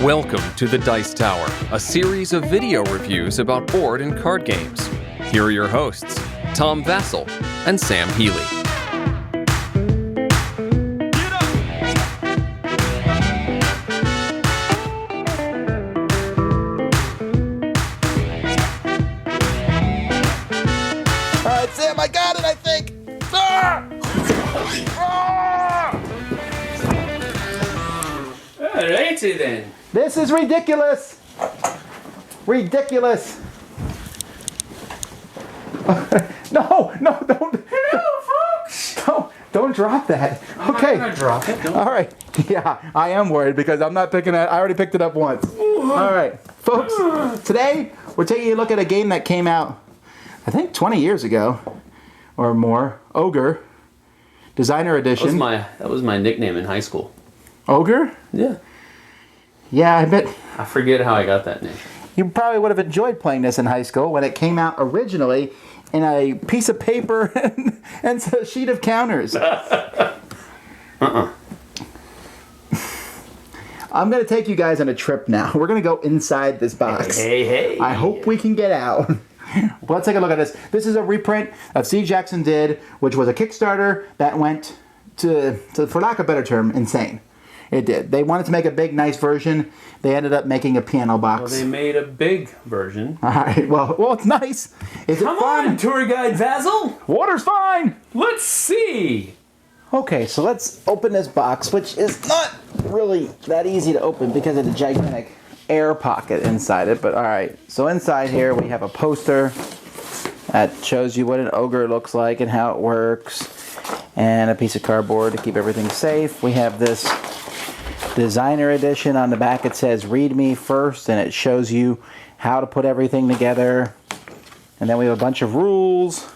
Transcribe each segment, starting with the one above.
Welcome to the Dice Tower, a series of video reviews about board and card games. Here are your hosts, Tom Vasel and Sam Healey. All right, Sam, I got it, I think. Ah! Ah! All righty then. This is ridiculous. Ridiculous. No, don't. Hello, folks. Don't drop that. Okay. I'm not gonna drop it. Don't. All right. Yeah, I am worried because I'm not picking it. I already picked it up once. All right, folks. Today we're taking a look at a game that came out, I think, 20 years ago or more. Ogre, Designer Edition. That was my nickname in high school. Ogre? Yeah. Yeah, I bet I forget how I got that name. you probably would have enjoyed playing this in high school when it came out originally in a piece of paper and a sheet of counters. I'm going to take you guys on a trip now. We're going to go inside this box. Hey. I hope we can get out. Well, let's take a look at this. This is a reprint of Steve Jackson Did, which was a Kickstarter that went to, for lack of a better term, insane. It did. They wanted to make a big, nice version. They ended up making a piano box. Well, they made a big version. All right. Well, it's nice. Is it Come fun? on, tour guide Vasel. Water's fine. Let's see. Okay, so let's open this box, which is not really that easy to open because of the gigantic air pocket inside it. But all right. So inside here we have a poster that shows you what an ogre looks like and how it works, and a piece of cardboard to keep everything safe. We have this Designer Edition. On the back it says read me first, and it shows you how to put everything together. And then we have a bunch of rules.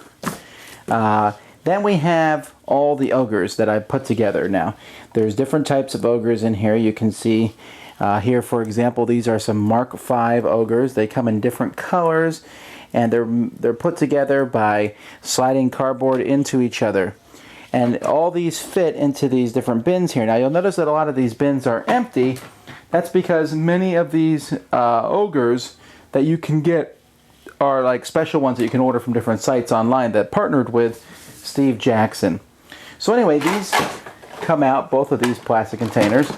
Then we have all the ogres that I put together. Now there's different types of ogres in here. You can see here, for example, these are some Mark V ogres. They come in different colors, and they're put together by sliding cardboard into each other. And all these fit into these different bins here. Now you'll notice that a lot of these bins are empty. That's because many of these ogres that you can get are like special ones that you can order from different sites online that partnered with Steve Jackson. So anyway, these come out, both of these plastic containers.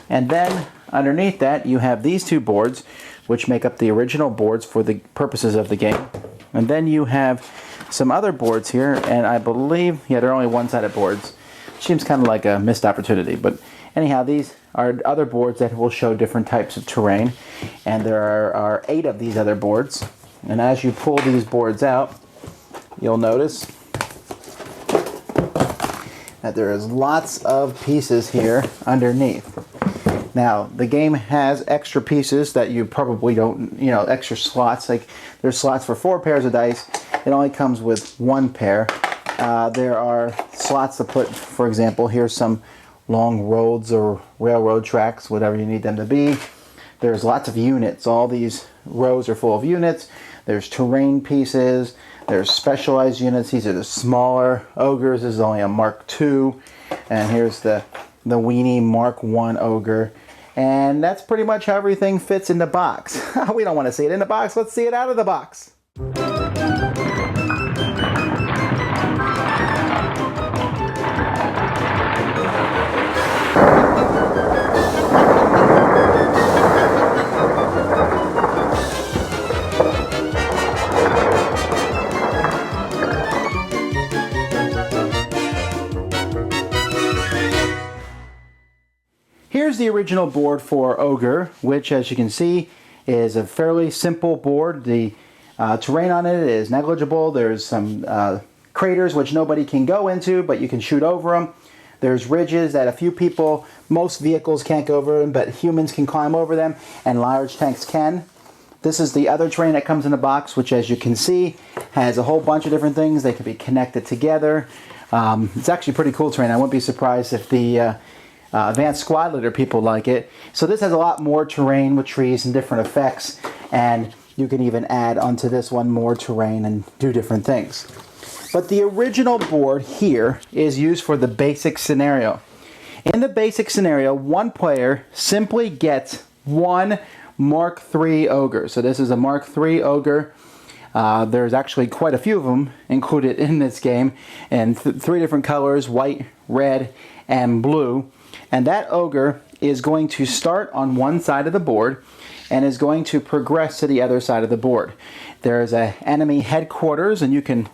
And then underneath that you have these two boards, which make up the original boards for the purposes of the game. And then you have some other boards here, and I believe, yeah, they're only one-sided boards. Seems kind of like a missed opportunity, but anyhow, these are other boards that will show different types of terrain, and there are 8 of these other boards. And as you pull these boards out, you'll notice that there is lots of pieces here underneath. Now, the game has extra pieces that you probably don't, extra slots. Like, there's slots for 4 pairs of dice. It only comes with 1 pair. There are slots to put, for example, here's some long roads or railroad tracks, whatever you need them to be. There's lots of units. All these rows are full of units. There's terrain pieces. There's specialized units. These are the smaller ogres. This is only a Mark II. And here's the weenie Mark I ogre. And that's pretty much how everything fits in the box. We don't want to see it in the box. Let's see it out of the box. Here's the original board for Ogre, which, as you can see, is a fairly simple board. The terrain on it is negligible. There's some craters which nobody can go into, but you can shoot over them. There's ridges that a few people, most vehicles can't go over them, but humans can climb over them, and large tanks can. This is the other terrain that comes in the box, which, as you can see, has a whole bunch of different things. They can be connected together. It's actually pretty cool terrain. I wouldn't be surprised if the advanced squad leader people like it. So this has a lot more terrain with trees and different effects, and you can even add onto this one more terrain and do different things. But the original board here is used for the basic scenario. In the basic scenario, one player simply gets one Mark III Ogre. So this is a Mark III Ogre. There's actually quite a few of them included in this game, and three different colors: white, red, and blue. And that Ogre is going to start on one side of the board and is going to progress to the other side of the board. There's an enemy headquarters, and you can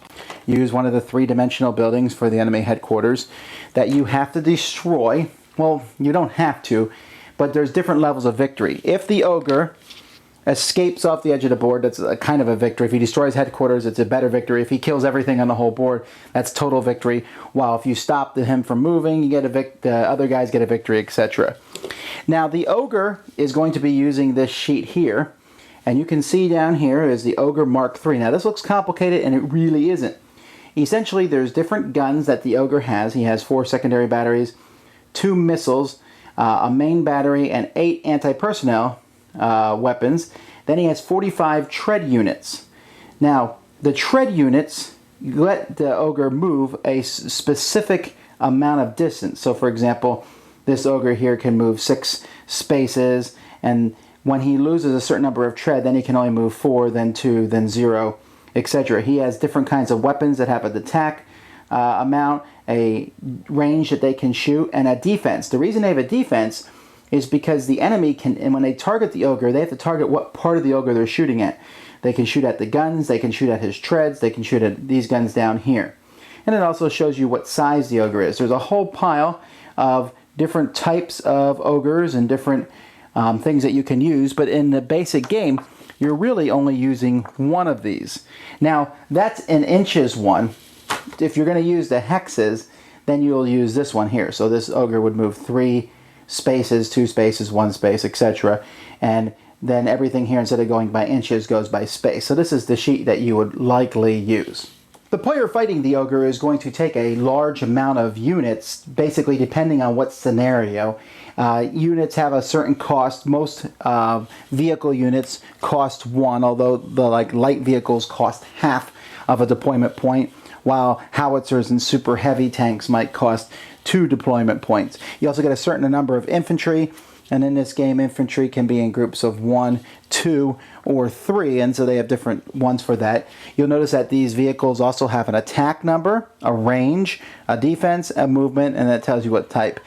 use one of the three-dimensional buildings for the enemy headquarters that you have to destroy. Well, you don't have to, but there's different levels of victory. If the Ogre escapes off the edge of the board, that's a kind of a victory. If he destroys headquarters, it's a better victory. If he kills everything on the whole board, that's total victory. While if you stop him from moving, you get the other guys get a victory, etc. Now the Ogre is going to be using this sheet here, and you can see down here is the Ogre Mark III. Now this looks complicated, and it really isn't. Essentially, there's different guns that the Ogre has. He has 4 secondary batteries, 2 missiles, a main battery, and 8 anti-personnel weapons. Then he has 45 tread units. Now, the tread units let the Ogre move a specific amount of distance. So, for example, this Ogre here can move 6 spaces, and when he loses a certain number of tread, then he can only move 4, then 2, then 0, etc. He has different kinds of weapons that have an attack amount, a range that they can shoot, and a defense. The reason they have a defense is because the enemy can, and when they target the Ogre, they have to target what part of the Ogre they're shooting at. They can shoot at the guns, they can shoot at his treads, they can shoot at these guns down here. And it also shows you what size the Ogre is. There's a whole pile of different types of Ogres and different things that you can use, but in the basic game, you're really only using one of these. Now, that's an inches one. If you're going to use the hexes, then you'll use this one here. So this Ogre would move 3 spaces, 2 spaces, 1 space, etc. And then everything here, instead of going by inches, goes by space. So this is the sheet that you would likely use. The player fighting the Ogre is going to take a large amount of units, basically depending on what scenario. Units have a certain cost. Most vehicle units cost 1, although the light vehicles cost half of a deployment point, while howitzers and super heavy tanks might cost 2 deployment points. You also get a certain number of infantry, and in this game infantry can be in groups of 1, 2, or 3, and so they have different ones for that. You'll notice that these vehicles also have an attack number, a range, a defense, a movement, and that tells you what type.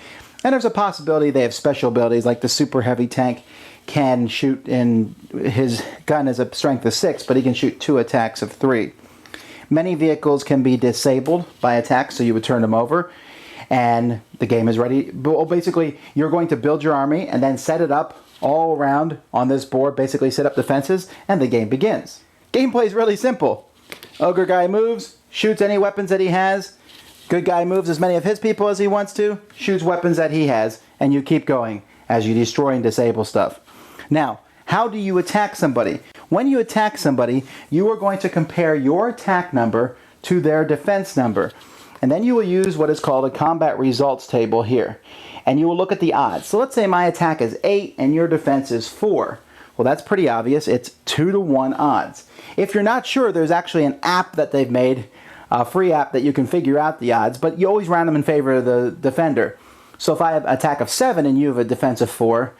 And there's a possibility they have special abilities, like the super heavy tank can shoot, in his gun is a strength of 6, but he can shoot 2 attacks of 3. Many vehicles can be disabled by attacks, so you would turn them over, and the game is ready. Well, basically, you're going to build your army and then set it up all around on this board, basically set up defenses, and the game begins. Gameplay is really simple. Ogre guy moves, shoots any weapons that he has. Good guy moves as many of his people as he wants to, shoots weapons that he has, and you keep going as you destroy and disable stuff. Now, how do you attack somebody? When you attack somebody, you are going to compare your attack number to their defense number. And then you will use what is called a combat results table here. And you will look at the odds. So let's say my attack is 8 and your defense is 4. Well, that's pretty obvious. It's 2-to-1 odds. If you're not sure, there's actually an app that they've made, a free app that you can figure out the odds, but you always round them in favor of the defender. So if I have an attack of 7 and you have a defense of 4,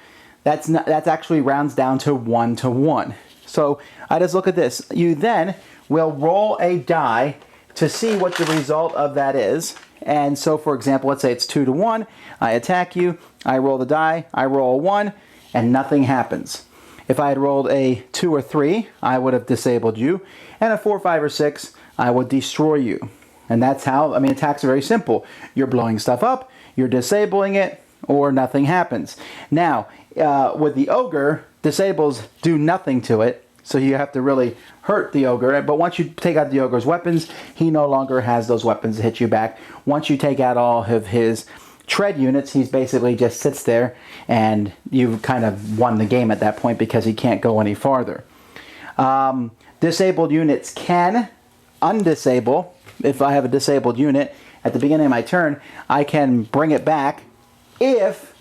that's actually rounds down to 1-to-1. So I just look at this. You then will roll a die to see what the result of that is. And so, for example, let's say it's 2-to-1. I attack you, I roll the die, I roll a 1, and nothing happens. If I had rolled a 2 or 3, I would have disabled you. And a 4, 5, or 6, I would destroy you. And that's how, attacks are very simple. You're blowing stuff up, you're disabling it, or nothing happens. Now, with the Ogre, disables do nothing to it. So you have to really hurt the Ogre. But once you take out the Ogre's weapons, he no longer has those weapons to hit you back. Once you take out all of his tread units, he basically just sits there, and you've kind of won the game at that point because he can't go any farther. Disabled units can undisable. If I have a disabled unit at the beginning of my turn, I can bring it back if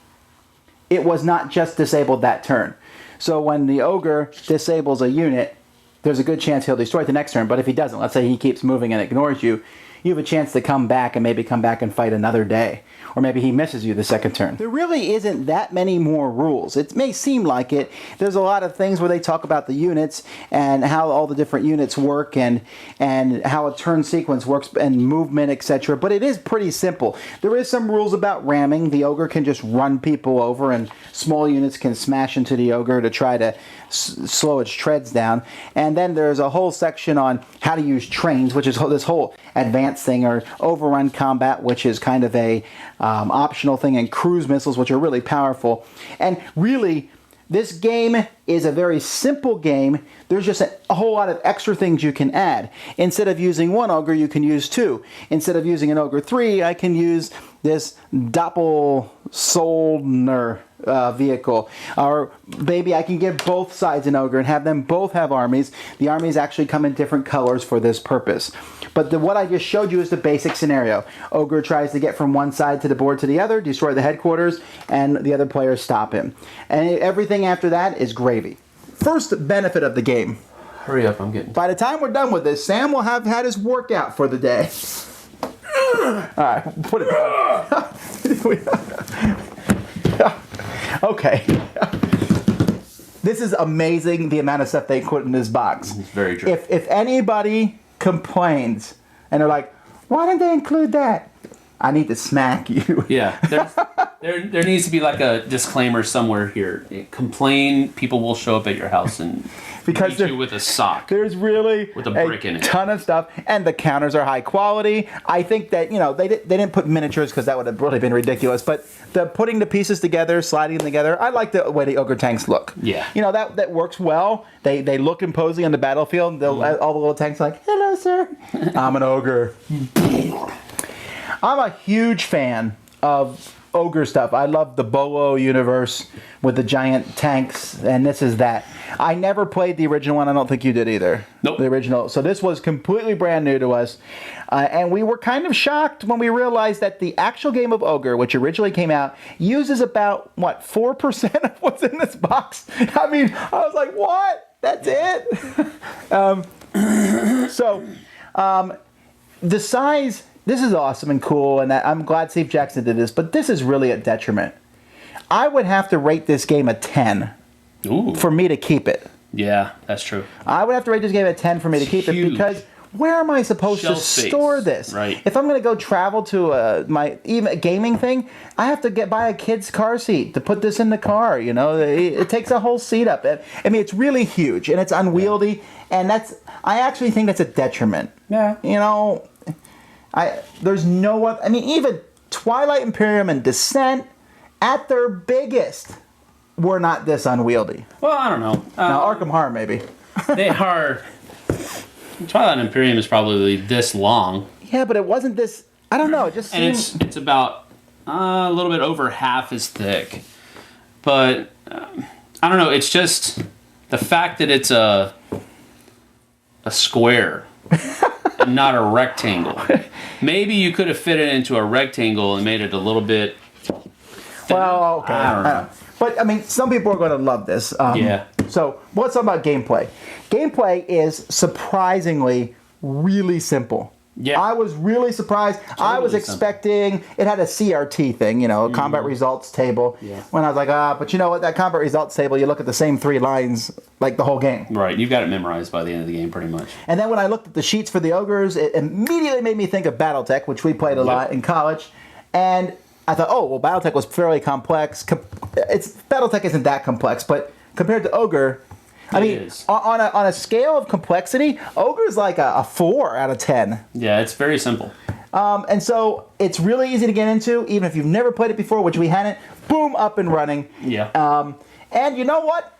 it was not just disabled that turn. So when the Ogre disables a unit, there's a good chance he'll destroy it the next turn. But if he doesn't, let's say he keeps moving and ignores you, you have a chance to come back and maybe come back and fight another day. Or maybe he misses you the second turn. There really isn't that many more rules. It may seem like it. There's a lot of things where they talk about the units and how all the different units work and how a turn sequence works and movement, etc. But it is pretty simple. There is some rules about ramming. The Ogre can just run people over and small units can smash into the Ogre to try to slow its treads down. And then there's a whole section on how to use trains, which is this whole advanced thing, or overrun combat, which is kind of a optional thing, and cruise missiles, which are really powerful. And really, this game is a very simple game. There's just a whole lot of extra things you can add. Instead of using one Ogre, you can use two. Instead of using an Ogre 3, I can use this Doppelsoldner vehicle. Or maybe I can give both sides an Ogre and have them both have armies. The armies actually come in different colors for this purpose. But what I just showed you is the basic scenario. Ogre tries to get from one side to the board to the other, destroy the headquarters, and the other players stop him. And everything after that is gravy. First benefit of the game. Hurry up, I'm getting... By the time we're done with this, Sam will have had his workout for the day. Alright, put it down. Okay. This is amazing, the amount of stuff they put in this box. It's very true. If anybody complains and they're like, why didn't they include that? I need to smack you. Yeah, there needs to be like a disclaimer somewhere here. Complain, people will show up at your house and beat you with a sock. There's really with a brick in it. Ton of stuff, and the counters are high quality. I think that, you know, they didn't put miniatures because that would have really been ridiculous. But the putting the pieces together, sliding them together, I like the way the Ogre tanks look. Yeah, you know, that works well. They look imposing on the battlefield. All the little tanks are like, hello, sir. I'm an Ogre. I'm a huge fan of Ogre stuff. I love the Bolo universe with the giant tanks, and this is that. I never played the original one. I don't think you did either. Nope. The original. So this was completely brand new to us, and we were kind of shocked when we realized that the actual game of Ogre, which originally came out, uses about, 4% of what's in this box? I mean, I was like, what? That's it? The size... This is awesome and cool, and I'm glad Steve Jackson did this, but this is really a detriment. I would have to rate this game a 10 for me to keep it. Yeah, that's true. I would have to rate this game a 10 for me to keep it, because where am I supposed to store this? Right. If I'm going to go travel to my even gaming thing, I have to buy a kid's car seat to put this in the car. You know, it takes a whole seat up. I mean, it's really huge, and it's unwieldy, and I actually think that's a detriment. Yeah. You know... There's no other... I mean, even Twilight Imperium and Descent, at their biggest, were not this unwieldy. Well, I don't know. Now, Arkham Horror, maybe. They are... Twilight Imperium is probably this long. Yeah, but it wasn't this... I don't know, it just seems... And it's about a little bit over half as thick. But, I don't know, it's just... The fact that it's a square... and not a rectangle. Maybe you could have fit it into a rectangle and made it a little bit thin. Well, okay. I don't know. But, I mean, some people are going to love this. Yeah. So, what's about gameplay? Gameplay is surprisingly really simple. Yeah. I was really surprised. I was expecting... It had a CRT thing, you know, a combat results table. Yeah. When I was like, but you know what? That combat results table, you look at the same 3 lines like the whole game. Right. You've got it memorized by the end of the game, pretty much. And then when I looked at the sheets for the Ogres, it immediately made me think of Battletech, which we played a lot in college. And I thought, oh, well, Battletech was fairly complex. Battletech isn't that complex, but compared to Ogre... I mean, on a scale of complexity, Ogre's like a 4 out of 10. Yeah, it's very simple. And so it's really easy to get into, even if you've never played it before, which we hadn't. Boom, up and running. Yeah. And you know what?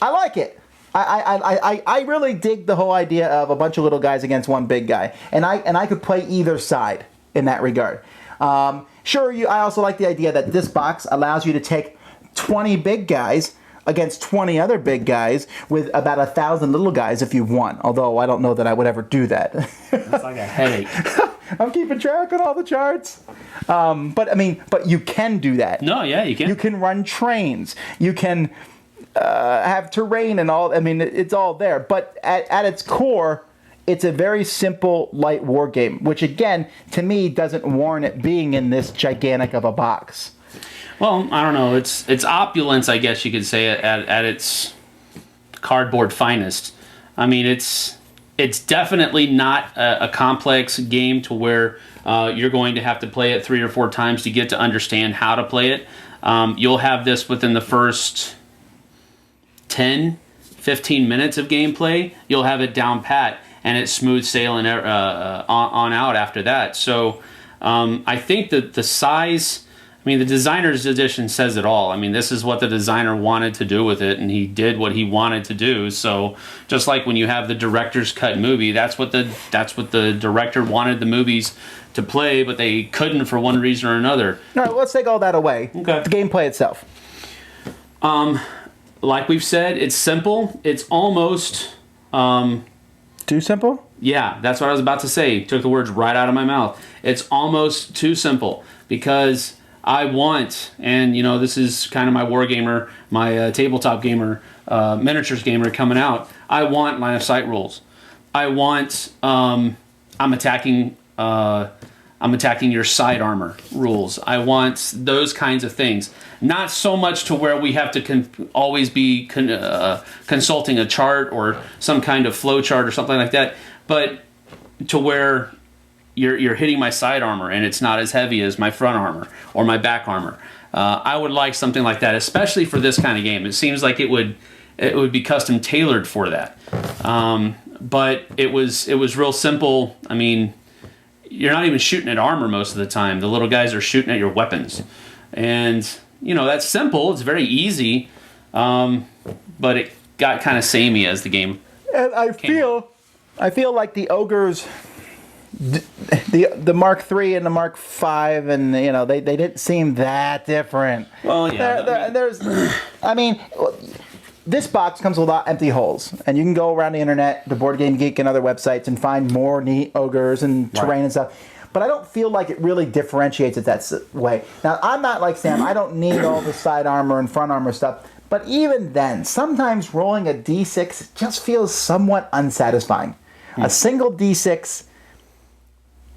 I like it. I really dig the whole idea of a bunch of little guys against one big guy, and I could play either side in that regard. I also like the idea that this box allows you to take 20 big guys against 20 other big guys with about 1,000 little guys if you want. Although I don't know that I would ever do that. It's like a headache. I'm keeping track on all the charts. But you can do that. No, yeah, you can. You can run trains. You can have terrain and all. I mean, it's all there. But at its core, it's a very simple, light war game, which again, to me, doesn't warrant it being in this gigantic of a box. Well, I don't know. It's opulence, I guess you could say, at its cardboard finest. I mean, it's definitely not a complex game to where you're going to have to play it 3 or 4 times to get to understand how to play it. You'll have this within the first 10, 15 minutes of gameplay. You'll have it down pat, and it's smooth sailing on out after that. So I think that the size... I mean, the designer's edition says it all. I mean, this is what the designer wanted to do with it, and he did what he wanted to do. So, just like when you have the director's cut movie, that's what the director wanted the movies to play, but they couldn't for one reason or another. All right, let's take all that away. Okay. The gameplay itself. Like we've said, it's simple. It's almost... Too simple? Yeah, that's what I was about to say. Took the words right out of my mouth. It's almost too simple because... I want, and you know, this is kind of my war gamer, my tabletop gamer, miniatures gamer coming out. I want line of sight rules. I want I'm attacking your side armor rules. I want those kinds of things. Not so much to where we have to always be consulting a chart or some kind of flow chart or something like that, but to where you're hitting my side armor and it's not as heavy as my front armor or my back armor. I would like something like that, especially for this kind of game. It seems like it would be custom tailored for that. But it was real simple. I mean, you're not even shooting at armor most of the time. The little guys are shooting at your weapons, and you know that's simple. It's very easy, but it got kind of samey as the game. And I feel like the Ogres. The Mark III and the Mark V, and you know they didn't seem that different. Well, yeah. I mean, this box comes with a lot of empty holes, and you can go around the internet, the Board Game Geek, and other websites, and find more neat ogres and terrain and stuff. But I don't feel like it really differentiates it that way. Now, I'm not like Sam. I don't need all the side armor and front armor stuff. But even then, sometimes rolling a D6 just feels somewhat unsatisfying. A single D6.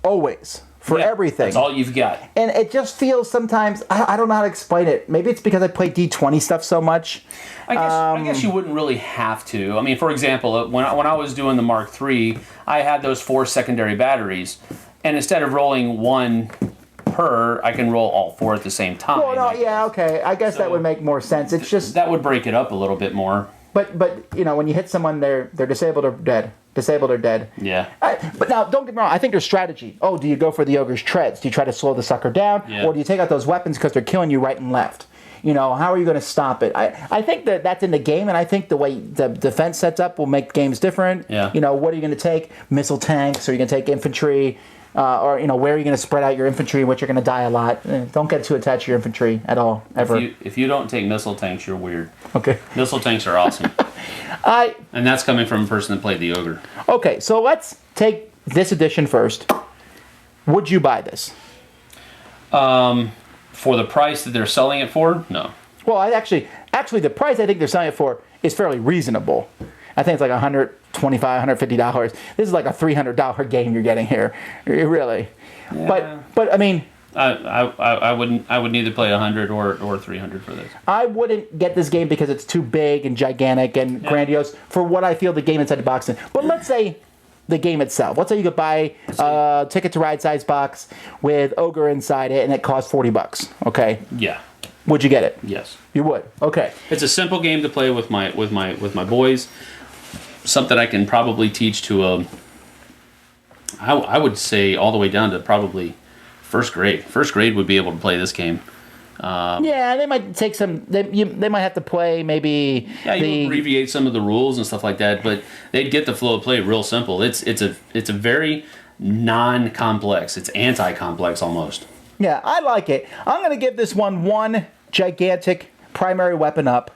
Always. For everything. That's all you've got. And it just feels sometimes, I don't know how to explain it. Maybe it's because I play D20 stuff so much. I guess you wouldn't really have to. I mean, for example, when I was doing the Mark III, I had those 4 secondary batteries. And instead of rolling 1 per, I can roll all 4 at the same time. Well, no, yeah, okay. I guess that would make more sense. It's just... That would break it up a little bit more. But you know, when you hit someone, they're disabled or dead. Disabled or dead. Yeah. But now, don't get me wrong. I think there's strategy. Oh, do you go for the ogre's treads? Do you try to slow the sucker down? Yeah. Or do you take out those weapons because they're killing you right and left? You know, how are you going to stop it? I think that's in the game, and I think the way the defense sets up will make games different. Yeah. You know, what are you going to take? Missile tanks? Or are you going to take infantry? Or, you know, where are you going to spread out your infantry, which you're going to die a lot? Don't get too attached to your infantry at all, ever. If you don't take missile tanks, you're weird. Okay. Missile tanks are awesome. And that's coming from a person that played the Ogre. Okay, so let's take this edition first. Would you buy this? For the price that they're selling it for, no. Well, actually, the price I think they're selling it for is fairly reasonable. I think it's like $125, $150. This is like a $300 game you're getting here, really. Yeah. But I mean, I would need to play 100 or 300 for this. I wouldn't get this game because it's too big and gigantic and grandiose for what I feel the game inside the box is. But let's say the game itself. Let's say you could buy a Ticket to Ride size box with Ogre inside it, and it costs $40. Okay. Yeah. Would you get it? Yes. You would. Okay. It's a simple game to play with my boys. Something I can probably teach to I would say all the way down to probably first grade. First grade would be able to play this game. Yeah, they might take some. They might have to play maybe. Yeah, you abbreviate some of the rules and stuff like that, but they'd get the flow of play real simple. It's a very non-complex. It's anti-complex almost. Yeah, I like it. I'm going to give this one gigantic primary weapon up.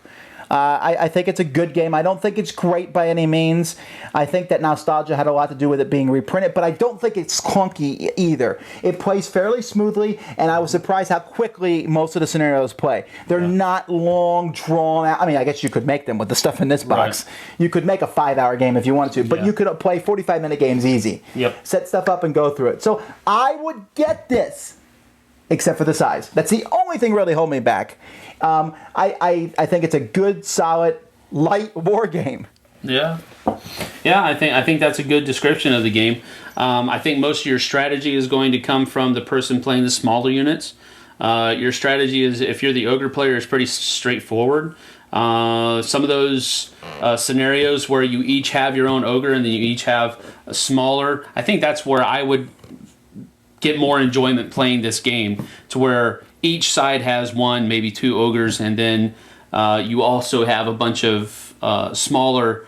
I think it's a good game. I don't think it's great by any means. I think that nostalgia had a lot to do with it being reprinted, but I don't think it's clunky either. It plays fairly smoothly, and I was surprised how quickly most of the scenarios play. They're not long, drawn out. I mean, I guess you could make them with the stuff in this box. Right. You could make a 5-hour game if you wanted to, but you could play 45-minute games easy. Yep. Set stuff up and go through it. So I would get this, except for the size. That's the only thing really holding me back. I think it's a good, solid, light war game. Yeah, I think that's a good description of the game. I think most of your strategy is going to come from the person playing the smaller units. Your strategy is, if you're the Ogre player, is pretty straightforward. Some of those scenarios where you each have your own Ogre and then you each have a smaller, I think that's where I would get more enjoyment playing this game, to where each side has one, maybe 2 Ogres, and then you also have a bunch of smaller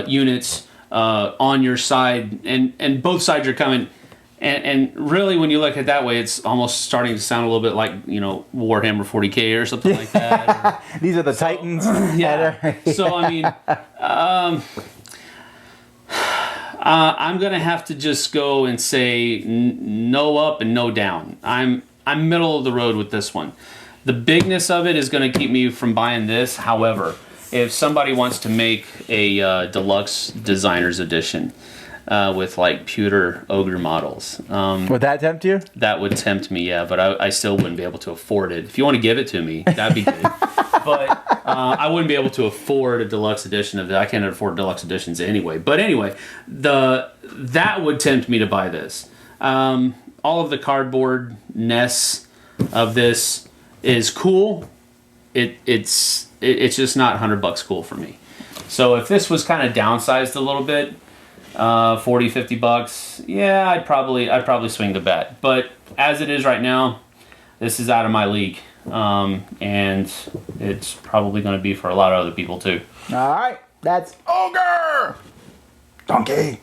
units on your side, and both sides are coming. And really, when you look at it that way, it's almost starting to sound a little bit like, Warhammer 40K or something like that. These are the Titans. Yeah. So, I mean, I'm going to have to just go and say no up and no down. I'm middle of the road with this one. The bigness of it is going to keep me from buying this. However, if somebody wants to make a deluxe designer's edition with like pewter Ogre models, would that tempt you? That would tempt me, yeah. But I still wouldn't be able to afford it. If you want to give it to me, that'd be good. But I wouldn't be able to afford a deluxe edition of that. I can't afford deluxe editions anyway. But anyway, that would tempt me to buy this. All of the cardboardness of this is cool. It's just not $100 cool for me. So if this was kind of downsized a little bit, $40, $50, yeah, I'd probably swing the bet. But as it is right now, this is out of my league, and it's probably going to be for a lot of other people too. All right, that's Ogre Donkey.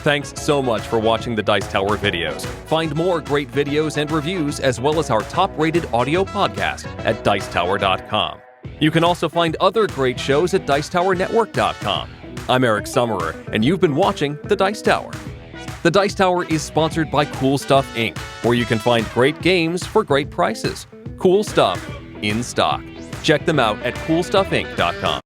Thanks so much for watching the Dice Tower videos. Find more great videos and reviews, as well as our top-rated audio podcast at Dicetower.com. You can also find other great shows at Dicetowernetwork.com. I'm Eric Summerer, and you've been watching The Dice Tower. The Dice Tower is sponsored by Cool Stuff Inc., where you can find great games for great prices. Cool stuff in stock. Check them out at CoolStuffInc.com.